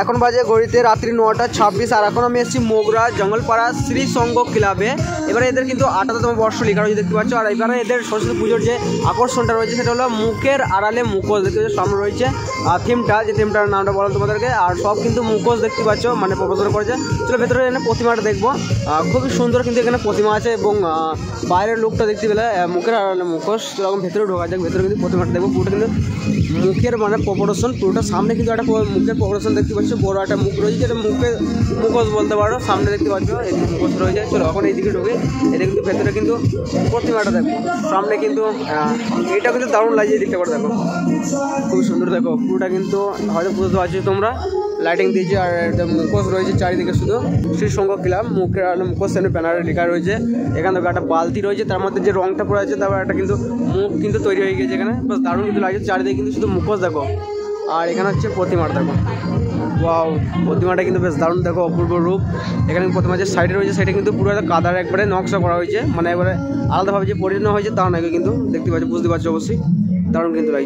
এখন বাজে ঘড়িতে রাত্রি 9:26 আর এখন আমি এসেছি মোগরা জঙ্গলপাড়া শ্রী সংঘ ক্লাবে। এবারে এদের কিন্তু 58তম বর্ষ লেখা রয়েছে দেখতে পাচ্ছ। আর এবারে এদের সরস্বতী পুজোর যে আকর্ষণটা রয়েছে সেটা হলো মুখের আড়ালে মুখোশ দেখতে পাচ্ছ। সামনে রয়েছে থিমটা, যে থিমটার নামটা বলো তোমাদেরকে। আর সব কিন্তু মুখোশ দেখতে পাচ্ছ, মানে প্রদর্শন করেছে। চলো ভেতরে এখানে প্রতিমাটা দেখবো, খুবই সুন্দর কিন্তু এখানে প্রতিমা আছে এবং বাইরের লোকটা দেখতে পেলে মুখের আড়ালে মুখোশ। সেরকম ভেতরে ঢোকা যাক, ভেতরে কিন্তু প্রতিমাটা দেখবো। পুরোটা কিন্তু মুখের মানে প্রদর্শন, পুরোটা সামনে কিন্তু একটা মুখের প্রদর্শন দেখতে পাচ্ছ। বড় একটা মুখ রয়েছে, যেটা মুখোশ বলতে পারো। সামনে দেখতে পাচ্ছ এদিকে মুখোশ রয়েছে। চলো এখন এইদিকে ঢুকে, এটা কিন্তু ভেতরে কিন্তু প্রতিমাটা দেখো। সামনে কিন্তু এটা কিন্তু দারুণ লাগছে, দেখতে পারো দেখো খুব সুন্দর। দেখো পুরোটা কিন্তু হয়তো বুঝতে পারছো তোমরা, লাইটিং দিয়েছে। আর মুখোশ রয়েছে চারিদিকে, শুধু শ্রী সংঘ ক্লাব মুখের মুখোশ সামনে ব্যানারে লেখা রয়েছে। এখানে দেখো একটা বালতি রয়েছে, তার মধ্যে যে রংটা পড়ে আছে, তারপর একটা কিন্তু মুখ কিন্তু তৈরি হয়ে গেছে এখানে। বাস দারুণ কিন্তু লাগছে, চারিদিকে কিন্তু শুধু মুখোশ দেখো। আর এখানে হচ্ছে প্রতিমাটা দেখো, ওয়াও প্রতিমাটা কিন্তু বেশ দারুণ দেখো, অপূর্ব রূপ। এখানে প্রতিমা যে সাইডে রয়েছে সেটা কিন্তু পুরো একটা কাদার একবারে নকশা করা হয়েছে, মানে একবারে আলাদাভাবে যে পরিণত হয়েছে তা নয়, কিন্তু দেখতে পাচ্ছ, বুঝতে পারছো অবশ্যই, দারুণ কিন্তু লাগছে।